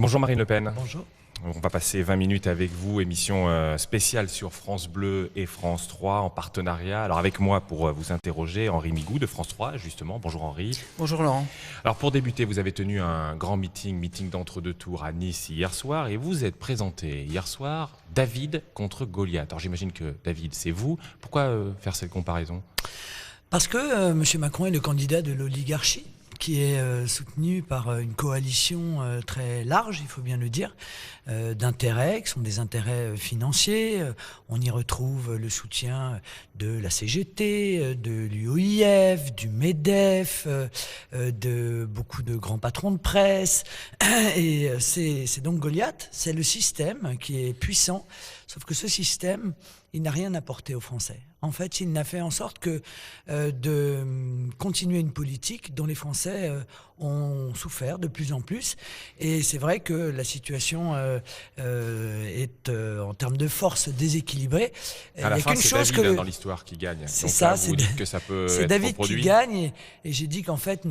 Bonjour Marine Le Pen. Bonjour. On va passer 20 minutes avec vous, émission spéciale sur France Bleu et France 3 en partenariat. Alors avec moi pour vous interroger, Henri Migou de France 3 justement. Bonjour Henri. Bonjour Laurent. Alors pour débuter, vous avez tenu un grand meeting d'entre-deux tours à Nice hier soir et vous êtes présenté hier soir David contre Goliath. Alors j'imagine que David c'est vous. Pourquoi faire cette comparaison ? Parce que M. Macron est le candidat de l'oligarchie, qui est soutenu par une coalition très large, il faut bien le dire, d'intérêts, qui sont des intérêts financiers. On y retrouve le soutien de la CGT, de l'UOIF, du MEDEF, de beaucoup de grands patrons de presse. Et c'est donc Goliath, c'est le système qui est puissant, sauf que ce système, il n'a rien apporté aux Français. En fait, il n'a fait en sorte que de continuer une politique dont les Français ont souffert de plus en plus. Et c'est vrai que la situation est, en termes de force, déséquilibrée. À la fin, c'est David dans l'histoire qui gagne. C'est donc ça, là, vous dites que ça peut c'est être David reproduit. qui gagne. Et j'ai dit qu'en fait,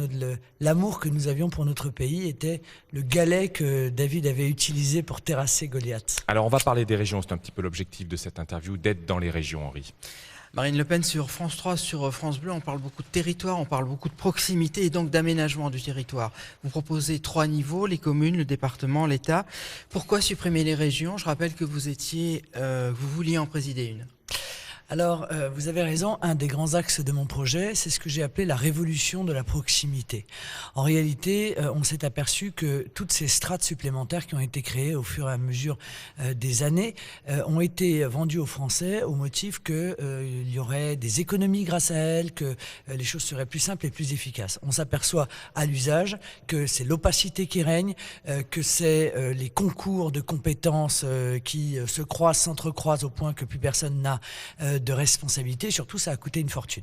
l'amour que nous avions pour notre pays était le galet que David avait utilisé pour terrasser Goliath. Alors on va parler des régions, c'est un petit peu l'objectif de cette interview, d'être dans les régions, Henri. Marine Le Pen sur France 3, sur France Bleu, on parle beaucoup de territoire, on parle beaucoup de proximité et donc d'aménagement du territoire. Vous proposez 3 niveaux, les communes, le département, l'État. Pourquoi supprimer les régions ? Je rappelle que vous vouliez en présider une. Alors, vous avez raison, un des grands axes de mon projet, c'est ce que j'ai appelé la révolution de la proximité. En réalité, on s'est aperçu que toutes ces strates supplémentaires qui ont été créées au fur et à mesure des années ont été vendues aux Français au motif qu'il y aurait des économies grâce à elles, que les choses seraient plus simples et plus efficaces. On s'aperçoit à l'usage que c'est l'opacité qui règne, que c'est les concours de compétences qui se croisent, s'entrecroisent au point que plus personne n'a de responsabilité. Surtout, ça a coûté une fortune.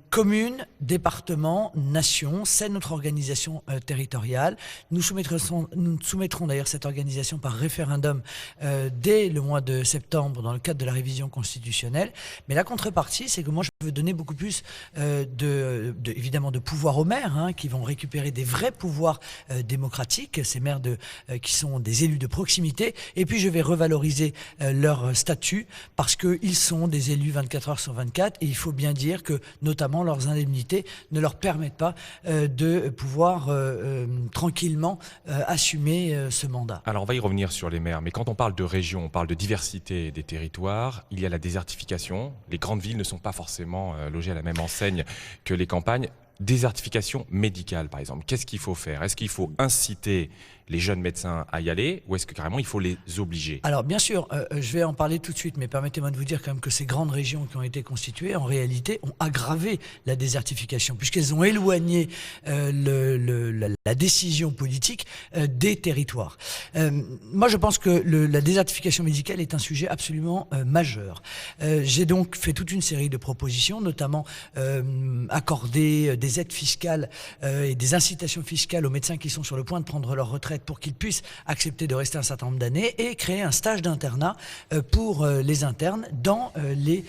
Commune, département, nation, c'est notre organisation territoriale. Nous soumettrons d'ailleurs cette organisation par référendum dès le mois de septembre dans le cadre de la révision constitutionnelle. Mais la contrepartie, c'est que moi, je veux donner beaucoup plus évidemment de pouvoir aux maires, qui vont récupérer des vrais pouvoirs démocratiques, ces maires qui sont des élus de proximité. Et puis, je vais revaloriser leur statut parce qu'ils sont des élus 24 heures sur 24 et il faut bien dire que notamment leurs indemnités ne leur permettent pas de pouvoir tranquillement assumer ce mandat. Alors on va y revenir sur les maires, mais quand on parle de région, on parle de diversité des territoires, il y a la désertification, les grandes villes ne sont pas forcément logées à la même enseigne que les campagnes. Désertification médicale par exemple, qu'est-ce qu'il faut faire ? Est-ce qu'il faut inciter les jeunes médecins à y aller ou est-ce que carrément il faut les obliger ? Alors bien sûr, je vais en parler tout de suite, mais permettez-moi de vous dire quand même que ces grandes régions qui ont été constituées, en réalité, ont aggravé la désertification, puisqu'elles ont éloigné la décision politique des territoires. Moi, je pense que la désertification médicale est un sujet absolument majeur. J'ai donc fait toute une série de propositions, notamment accorder des aides fiscales et des incitations fiscales aux médecins qui sont sur le point de prendre leur retraite pour qu'ils puissent accepter de rester un certain nombre d'années et créer un stage d'internat pour les internes dans les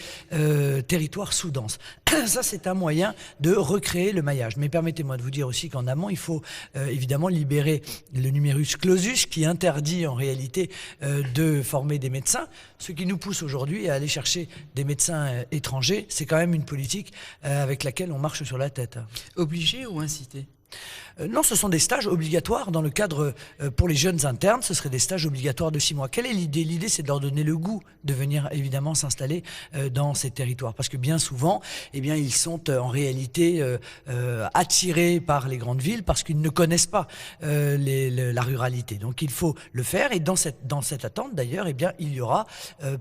territoires sous-denses. Ça, c'est un moyen de recréer le maillage. Mais permettez-moi de vous dire aussi qu'en amont, il faut évidemment libérer le numerus clausus qui interdit en réalité de former des médecins. Ce qui nous pousse aujourd'hui à aller chercher des médecins étrangers, c'est quand même une politique avec laquelle on marche sur la tête. Obligé ou incité ? Non, ce sont des stages obligatoires dans le cadre, pour les jeunes internes, ce seraient des stages obligatoires de 6 mois. Quelle est l'idée ? L'idée, c'est de leur donner le goût de venir évidemment s'installer dans ces territoires. Parce que bien souvent, eh bien, ils sont en réalité attirés par les grandes villes parce qu'ils ne connaissent pas la ruralité. Donc il faut le faire et dans cette attente d'ailleurs, eh bien, il y aura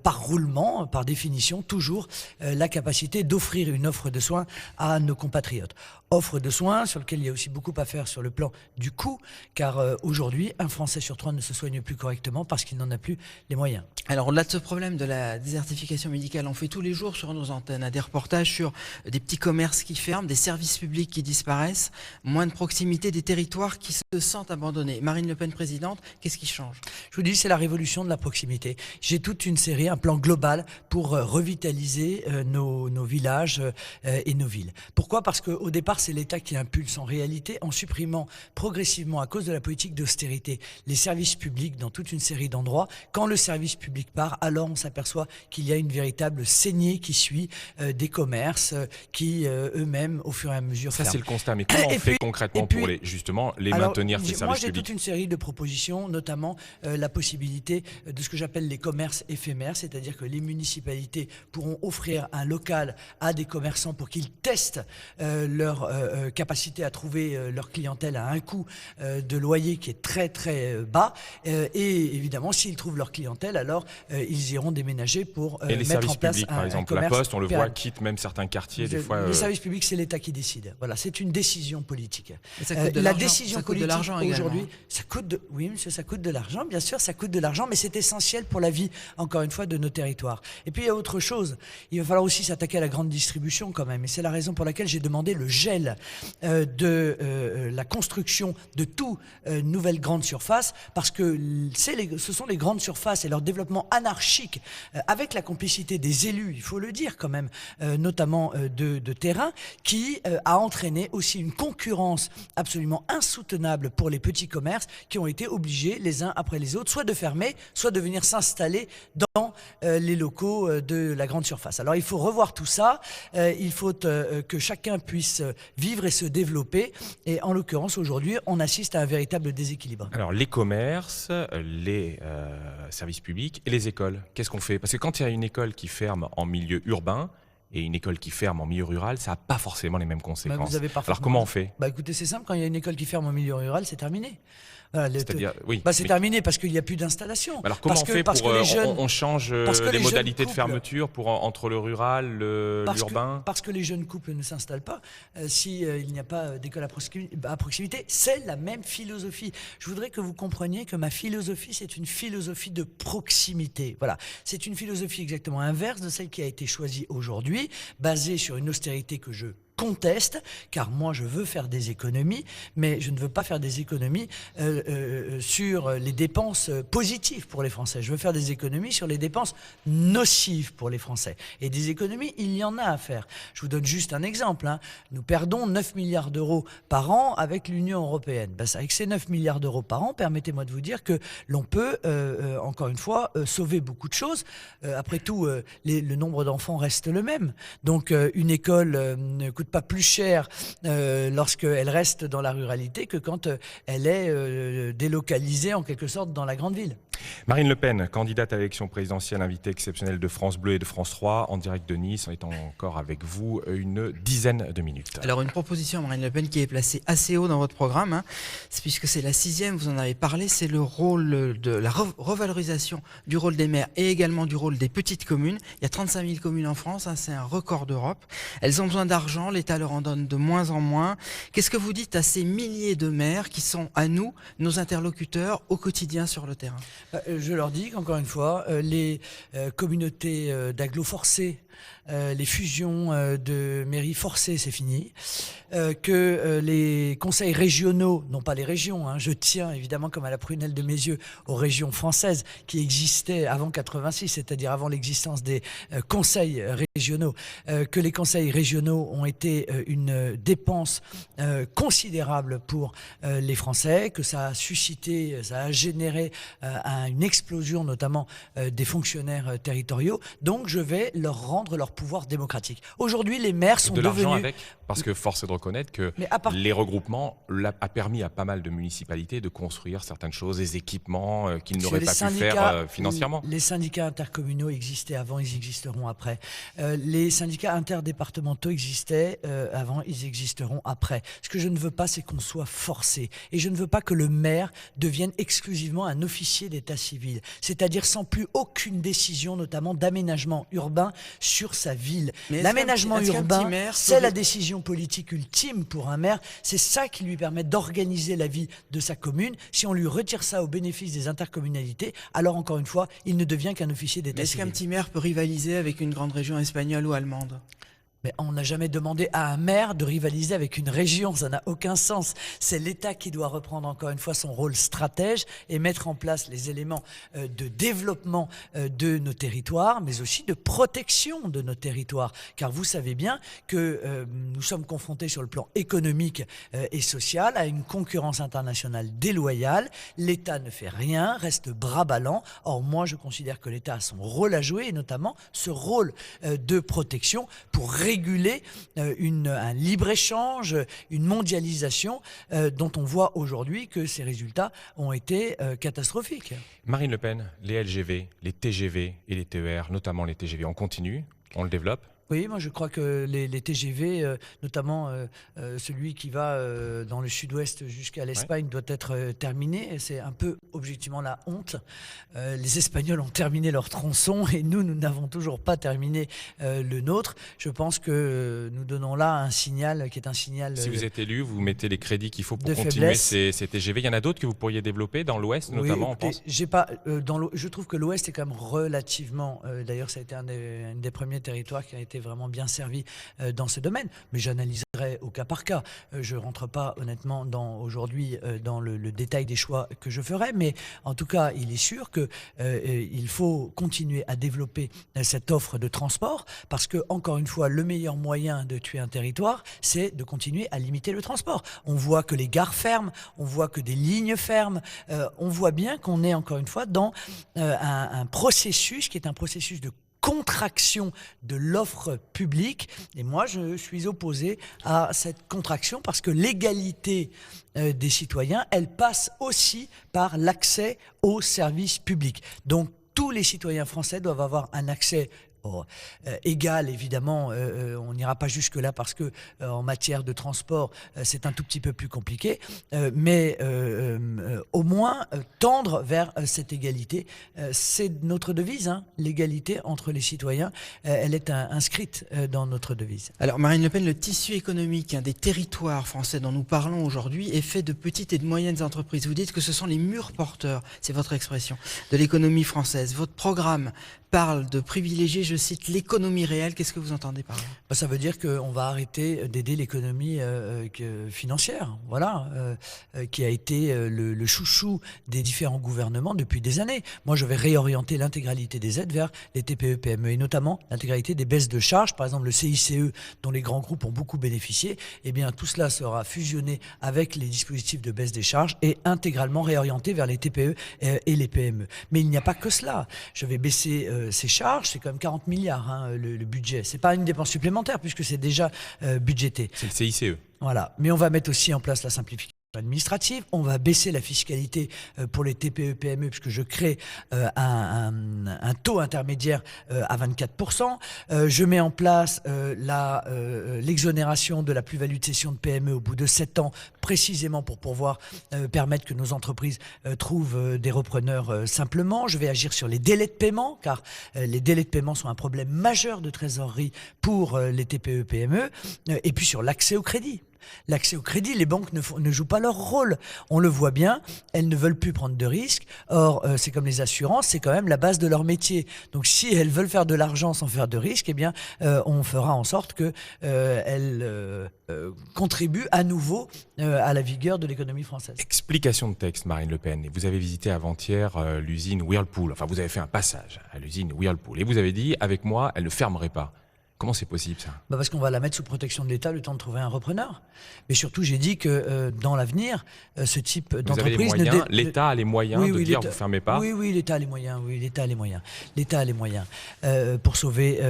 par roulement, par définition, toujours la capacité d'offrir une offre de soins à nos compatriotes. Offre de soins sur lequel il y a aussi beaucoup à faire sur le plan du coût, car aujourd'hui, un Français sur 3 ne se soigne plus correctement parce qu'il n'en a plus les moyens. Alors au-delà de ce problème de la désertification médicale, on fait tous les jours sur nos antennes des reportages sur des petits commerces qui ferment, des services publics qui disparaissent, moins de proximité, des territoires qui se sentent abandonnés. Marine Le Pen présidente, qu'est-ce qui change ? Je vous dis, c'est la révolution de la proximité. J'ai toute une série, un plan global pour revitaliser nos villages et nos villes. Pourquoi ? Parce qu'au départ, départ, c'est l'État qui impulse en réalité en supprimant progressivement, à cause de la politique d'austérité, les services publics dans toute une série d'endroits. Quand le service public part, alors on s'aperçoit qu'il y a une véritable saignée qui suit des commerces qui eux-mêmes, au fur et à mesure, Ça, ferment. c'est le constat. Mais comment on fait concrètement pour justement les maintenir, ces services moi, j'ai publics? toute une série de propositions, notamment la possibilité de ce que j'appelle les commerces éphémères, c'est-à-dire que les municipalités pourront offrir un local à des commerçants pour qu'ils testent leur capacité à trouver leur clientèle à un coût de loyer qui est très très bas. Et évidemment, s'ils trouvent leur clientèle, alors ils iront déménager pour Et les mettre services en place publics, un par exemple, la commerce Poste, on le voit, pérenne. quitte même certains quartiers, des fois. Les services publics, c'est l'État qui décide. Voilà, c'est une décision politique. Et ça coûte de La l'argent. décision Ça coûte de politique l'argent également. aujourd'hui, ça coûte de, oui, monsieur, ça coûte de l'argent, bien sûr, ça coûte de l'argent, mais c'est essentiel pour la vie, encore une fois, de nos territoires. Et puis il y a autre chose. Il va falloir aussi s'attaquer à la grande distribution quand même. Et c'est la raison pour laquelle j'ai demandé le gel de la construction de toutes nouvelles grandes surfaces, parce que ce sont les grandes surfaces et leur développement anarchique, avec la complicité des élus, il faut le dire quand même, notamment de terrain, qui a entraîné aussi une concurrence absolument insoutenable pour les petits commerces qui ont été obligés les uns après les autres soit de fermer, soit de venir s'installer dans les locaux de la grande surface. Alors il faut revoir tout ça, il faut que chacun puisse vivre et se développer, et en l'occurrence aujourd'hui on assiste à un véritable déséquilibre. Alors, les commerces, les services publics et les écoles, qu'est-ce qu'on fait? Parce que quand il y a une école qui ferme en milieu urbain et une école qui ferme en milieu rural, ça n'a pas forcément les mêmes conséquences. Vous avez parfaitement Alors, comment on raison. fait? Écoutez, c'est simple, quand il y a une école qui ferme en milieu rural, c'est terminé. Voilà, C'est-à-dire, oui. c'est mais- terminé parce qu'il n'y a plus d'installation. Alors, comment on fait parce pour. que les jeunes, on change parce que les les jeunes modalités de couples- fermeture pour, entre le rural, l'urbain? Parce que les jeunes couples ne s'installent pas, il n'y a pas d'école à proximité, c'est la même philosophie. Je voudrais que vous compreniez que ma philosophie, c'est une philosophie de proximité. Voilà, c'est une philosophie exactement inverse de celle qui a été choisie aujourd'hui, basée sur une austérité que je conteste, car moi je veux faire des économies, mais je ne veux pas faire des économies sur les dépenses positives pour les Français. Je veux faire des économies sur les dépenses nocives pour les Français. Et des économies, il y en a à faire. Je vous donne juste un exemple. Nous perdons 9 milliards d'euros par an avec l'Union européenne. Avec ces 9 milliards d'euros par an, permettez-moi de vous dire que l'on peut, encore une fois, sauver beaucoup de choses. Après tout, le nombre d'enfants reste le même. Donc une école ne coûte pas plus cher lorsqu'elle reste dans la ruralité que quand elle est délocalisée en quelque sorte dans la grande ville. Marine Le Pen, candidate à l'élection présidentielle, invitée exceptionnelle de France Bleu et de France 3, en direct de Nice, en étant encore avec vous une dizaine de minutes. Alors une proposition, Marine Le Pen, qui est placée assez haut dans votre programme, puisque c'est la 6e, vous en avez parlé, c'est le rôle de la revalorisation du rôle des maires et également du rôle des petites communes. Il y a 35 000 communes en France, c'est un record d'Europe. Elles ont besoin d'argent, l'État leur en donne de moins en moins. Qu'est-ce que vous dites à ces milliers de maires qui sont à nous, nos interlocuteurs, au quotidien sur le terrain? Je leur dis qu'encore une fois, les communautés d'agglos forcées, les fusions de mairies forcées, c'est fini. Que les conseils régionaux, non pas les régions, je tiens évidemment comme à la prunelle de mes yeux aux régions françaises qui existaient avant 86, c'est-à-dire avant l'existence des conseils régionaux, que les conseils régionaux ont été une dépense considérable pour les Français, que ça a suscité, ça a généré une explosion notamment des fonctionnaires territoriaux. Donc je vais leur rendre leur pouvoir démocratique. Aujourd'hui, les maires sont de l'argent devenus... avec, parce que force est de reconnaître que les regroupements a permis à pas mal de municipalités de construire certaines choses, des équipements qu'ils n'auraient pas pu faire financièrement. Les syndicats intercommunaux existaient avant, ils existeront après. Les syndicats interdépartementaux existaient avant, ils existeront après. Ce que je ne veux pas, c'est qu'on soit forcé. Et je ne veux pas que le maire devienne exclusivement un officier d'état civil, c'est-à-dire sans plus aucune décision, notamment d'aménagement urbain sur sa ville. L'aménagement urbain, c'est la décision politique ultime pour un maire. C'est ça qui lui permet d'organiser la vie de sa commune. Si on lui retire ça au bénéfice des intercommunalités, alors encore une fois, il ne devient qu'un officier d'état civil. Est-ce qu'un petit maire peut rivaliser avec une grande région espagnole ou allemande ? Mais on n'a jamais demandé à un maire de rivaliser avec une région, ça n'a aucun sens. C'est l'État qui doit reprendre encore une fois son rôle stratège et mettre en place les éléments de développement de nos territoires, mais aussi de protection de nos territoires. Car vous savez bien que nous sommes confrontés sur le plan économique et social à une concurrence internationale déloyale. L'État ne fait rien, reste bras ballants. Or, moi, je considère que l'État a son rôle à jouer, et notamment ce rôle de protection pour réguler un libre-échange, une mondialisation dont on voit aujourd'hui que ces résultats ont été catastrophiques. Marine Le Pen, les LGV, les TGV et les TER, notamment les TGV, on continue, on le développe? Oui, moi je crois que les TGV, notamment celui qui va dans le sud-ouest jusqu'à l'Espagne, doit être terminé. Et c'est un peu objectivement la honte. Les Espagnols ont terminé leur tronçon et nous n'avons toujours pas terminé le nôtre. Je pense que nous donnons là un signal qui est un signal Si vous êtes élu, vous mettez les crédits qu'il faut pour de continuer faiblesse. ces TGV. Il y en a d'autres que vous pourriez développer dans l'ouest, Oui, notamment, écoutez, on pense? j'ai pas, je trouve que l'Ouest est quand même relativement... D'ailleurs, ça a été un des premiers territoires qui a été vraiment bien servi dans ce domaine. Mais j'analyserai au cas par cas. Je ne rentre pas honnêtement aujourd'hui dans le détail des choix que je ferai. Mais en tout cas, il est sûr qu'il faut continuer à développer cette offre de transport parce que, encore une fois, le meilleur moyen de tuer un territoire, c'est de continuer à limiter le transport. On voit que les gares ferment, on voit que des lignes ferment, on voit bien qu'on est encore une fois dans un processus qui est un processus de contraction de l'offre publique. Et moi, je suis opposé à cette contraction parce que l'égalité des citoyens, elle passe aussi par l'accès aux services publics. Donc, tous les citoyens français doivent avoir un accès égal, évidemment, on n'ira pas jusque-là parce que en matière de transport, c'est un tout petit peu plus compliqué, mais au moins tendre vers cette égalité. C'est notre devise, hein, l'égalité entre les citoyens, elle est inscrite dans notre devise. Alors Marine Le Pen, le tissu économique des territoires français dont nous parlons aujourd'hui est fait de petites et de moyennes entreprises. Vous dites que ce sont les murs porteurs, c'est votre expression, de l'économie française. Votre programme parle de privilégier, je cite, l'économie réelle. Qu'est-ce que vous entendez par là? Ça veut dire qu'on va arrêter d'aider l'économie financière, voilà, qui a été le chouchou des différents gouvernements depuis des années. Moi, je vais réorienter l'intégralité des aides vers les TPE-PME et notamment l'intégralité des baisses de charges. Par exemple, le CICE, dont les grands groupes ont beaucoup bénéficié, eh bien, tout cela sera fusionné avec les dispositifs de baisse des charges et intégralement réorienté vers les TPE et les PME. Mais il n'y a pas que cela. Je vais baisser ces charges, c'est quand même 40 milliards hein, le budget. C'est pas une dépense supplémentaire puisque c'est déjà budgété. C'est le CICE. Voilà. Mais on va mettre aussi en place la simplification administrative, on va baisser la fiscalité pour les TPE-PME puisque je crée un taux intermédiaire à 24%. Je mets en place l'exonération de la plus-value de cession de PME au bout de 7 ans, précisément pour pouvoir permettre que nos entreprises trouvent des repreneurs simplement. Je vais agir sur les délais de paiement, car les délais de paiement sont un problème majeur de trésorerie pour les TPE-PME, et puis sur l'accès au crédit. L'accès au crédit, les banques ne jouent pas leur rôle. On le voit bien, elles ne veulent plus prendre de risques. Or, c'est comme les assurances, c'est quand même la base de leur métier. Donc, si elles veulent faire de l'argent sans faire de risques, eh bien, on fera en sorte qu'elles contribuent à nouveau à la vigueur de l'économie française. Explication de texte, Marine Le Pen. Vous avez visité avant-hier l'usine Whirlpool. Enfin, vous avez fait un passage à l'usine Whirlpool. Et vous avez dit, avec moi, elle ne fermerait pas. Comment c'est possible, ça? Parce qu'on va la mettre sous protection de l'État le temps de trouver un repreneur. Mais surtout, j'ai dit que dans l'avenir, ce type d'entreprise... L'État a les moyens de dire vous ne fermez pas? Oui, l'État a les moyens. Oui, l'État a les moyens. L'État a les moyens pour sauver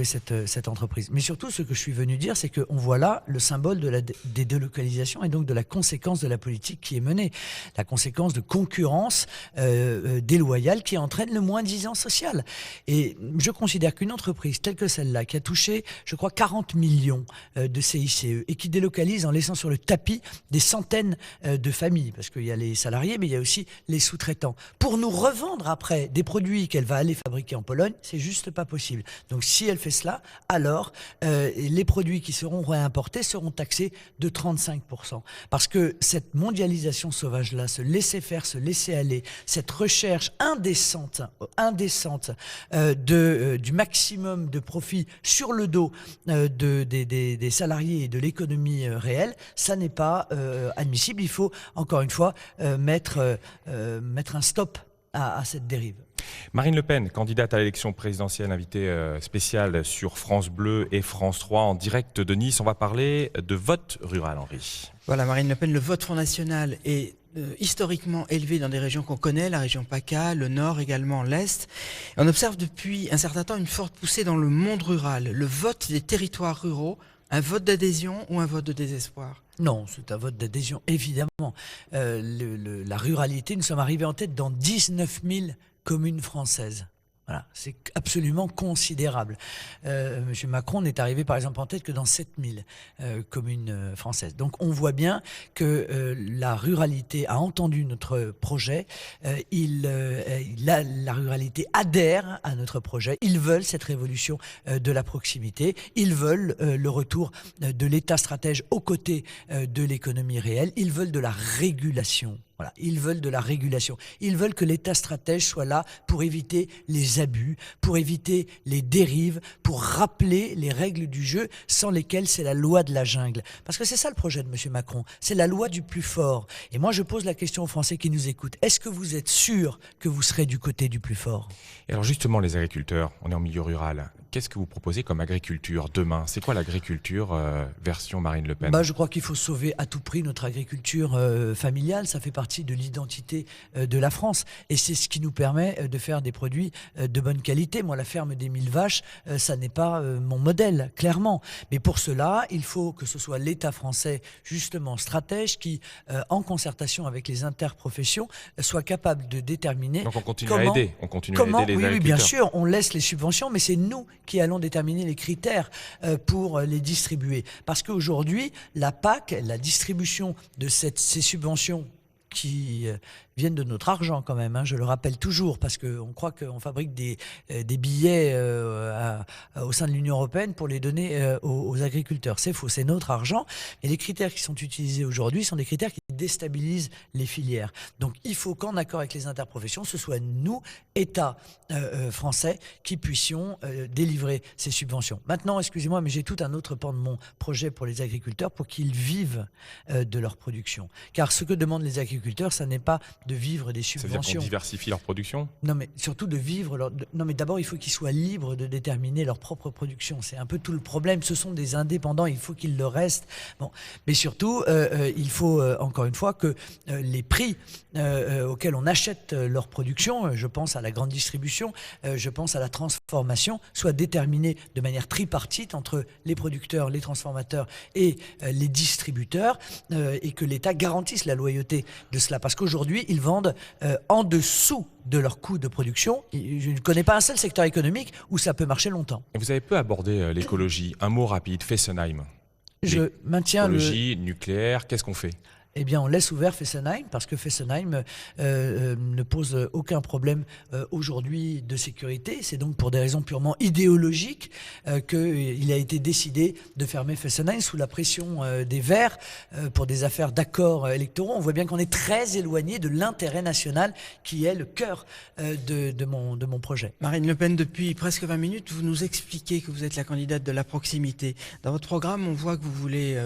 cette entreprise. Mais surtout, ce que je suis venu dire, c'est qu'on voit là le symbole des délocalisations et donc de la conséquence de la politique qui est menée. La conséquence de concurrence déloyale qui entraîne le moins-disant social. Et je considère qu'une entreprise telle que celle-là, qui a touché, je crois, 40 millions de CICE et qui délocalise en laissant sur le tapis des centaines de familles, parce qu'il y a les salariés, mais il y a aussi les sous-traitants. Pour nous revendre après des produits qu'elle va aller fabriquer en Pologne, c'est juste pas possible. Donc si elle fait cela, alors les produits qui seront réimportés seront taxés de 35%. Parce que cette mondialisation sauvage-là, ce laisser-faire, ce laisser-aller, cette recherche indécente du maximum de profit sur le dos des salariés et de l'économie réelle, ça n'est pas admissible. Il faut, encore une fois, mettre un stop à cette dérive. Marine Le Pen, candidate à l'élection présidentielle, invitée spéciale sur France Bleu et France 3 en direct de Nice. On va parler de vote rural, Henri. Voilà, Marine Le Pen, le vote Front National est historiquement élevé dans des régions qu'on connaît, la région PACA, le Nord également, l'Est. On observe depuis un certain temps une forte poussée dans le monde rural, le vote des territoires ruraux, un vote d'adhésion ou un vote de désespoir? Non, c'est un vote d'adhésion, évidemment. La ruralité, nous sommes arrivés en tête dans 19 000 communes françaises. Voilà, c'est absolument considérable. Monsieur Macron n'est arrivé par exemple en tête que dans 7000 communes françaises. Donc on voit bien que la ruralité a entendu notre projet, la ruralité adhère à notre projet, ils veulent cette révolution de la proximité, ils veulent le retour de l'État stratège aux côtés de l'économie réelle, ils veulent de la régulation. Voilà, ils veulent de la régulation. Ils veulent que l'État stratège soit là pour éviter les abus, pour éviter les dérives, pour rappeler les règles du jeu sans lesquelles c'est la loi de la jungle. Parce que c'est ça le projet de M. Macron, c'est la loi du plus fort. Et moi je pose la question aux Français qui nous écoutent, est-ce que vous êtes sûr que vous serez du côté du plus fort? Et alors justement les agriculteurs, on est en milieu rural, qu'est-ce que vous proposez comme agriculture demain? C'est quoi l'agriculture version Marine Le Pen? Je crois qu'il faut sauver à tout prix notre agriculture familiale, ça fait partie de l'identité de la France et c'est ce qui nous permet de faire des produits de bonne qualité. Moi, la ferme des 1000 vaches, ça n'est pas mon modèle, clairement. Mais pour cela, il faut que ce soit l'État français, justement stratège, qui, en concertation avec les interprofessions, soit capable de déterminer. Donc on continue à aider, on continue à aider les agriculteurs. Oui, bien sûr, on laisse les subventions, mais c'est nous qui allons déterminer les critères pour les distribuer. Parce qu'aujourd'hui, la PAC, la distribution de ces subventions qui viennent de notre argent quand même, je le rappelle toujours, parce qu'on croit qu'on fabrique des billets au sein de l'Union européenne pour les donner aux agriculteurs. C'est faux, c'est notre argent. Et les critères qui sont utilisés aujourd'hui sont des critères qui déstabilisent les filières. Donc il faut qu'en accord avec les interprofessions, ce soit nous, État français, qui puissions délivrer ces subventions. Maintenant, excusez-moi, mais j'ai tout un autre pan de mon projet pour les agriculteurs pour qu'ils vivent de leur production. Car ce que demandent les agriculteurs, ça n'est pas de vivre des subventions. C'est-à-dire qu'on diversifie leur production? Non, mais surtout de vivre Non, mais d'abord, il faut qu'ils soient libres de déterminer leur propre production. C'est un peu tout le problème. Ce sont des indépendants, il faut qu'ils le restent. Bon. Mais surtout, il faut, encore une fois, que les prix auxquels on achète leur production, je pense à la grande distribution, je pense à la transformation, soient déterminés de manière tripartite entre les producteurs, les transformateurs et les distributeurs, et que l'État garantisse la loyauté de cela. Parce qu'aujourd'hui, ils vendent en dessous de leur coût de production. Je ne connais pas un seul secteur économique où ça peut marcher longtemps. Et vous avez peu abordé l'écologie. Un mot rapide, Fessenheim. Je maintiens l'écologie, nucléaire, qu'est-ce qu'on fait? Eh bien, on laisse ouvert Fessenheim parce que Fessenheim ne pose aucun problème aujourd'hui de sécurité. C'est donc pour des raisons purement idéologiques qu'il a été décidé de fermer Fessenheim sous la pression des Verts pour des affaires d'accords électoraux. On voit bien qu'on est très éloigné de l'intérêt national qui est le cœur de mon projet. Marine Le Pen, depuis presque 20 minutes, vous nous expliquez que vous êtes la candidate de la proximité. Dans votre programme, on voit que vous voulez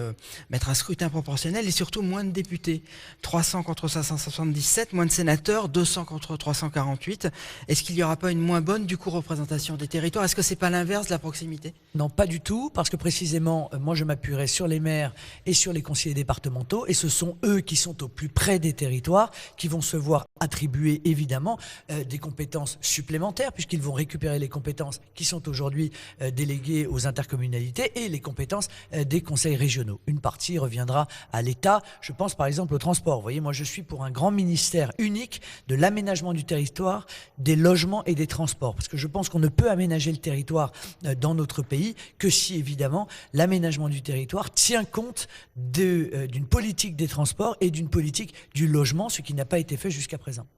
mettre un scrutin proportionnel et surtout moins de députés, 300 contre 577, moins de sénateurs, 200 contre 348. Est-ce qu'il n'y aura pas une moins bonne, du coup, représentation des territoires? Est-ce que c'est pas l'inverse de la proximité? Non, pas du tout, parce que précisément, moi je m'appuierai sur les maires et sur les conseillers départementaux, et ce sont eux qui sont au plus près des territoires, qui vont se voir attribuer évidemment des compétences supplémentaires, puisqu'ils vont récupérer les compétences qui sont aujourd'hui déléguées aux intercommunalités et les compétences des conseils régionaux. Une partie reviendra à l'État. Je pense par exemple au transport. Vous voyez, moi je suis pour un grand ministère unique de l'aménagement du territoire, des logements et des transports. Parce que je pense qu'on ne peut aménager le territoire dans notre pays que si évidemment l'aménagement du territoire tient compte d'une politique des transports et d'une politique du logement, ce qui n'a pas été fait jusqu'à présent.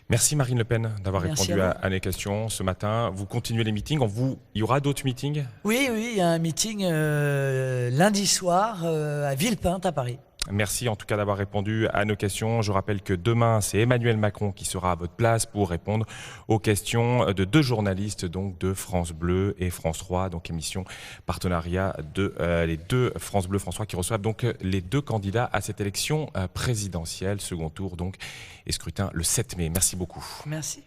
Merci Marine Le Pen d'avoir répondu à mes questions ce matin. Vous continuez les meetings. Il y aura d'autres meetings? Oui, il y a un meeting lundi soir à Villepinte à Paris. Merci en tout cas d'avoir répondu à nos questions. Je rappelle que demain, c'est Emmanuel Macron qui sera à votre place pour répondre aux questions de 2 journalistes donc de France Bleu et France 3, donc émission partenariat de les 2 France Bleu, France 3 qui reçoivent donc les 2 candidats à cette élection présidentielle, second tour donc et scrutin le 7 mai. Merci beaucoup. Merci.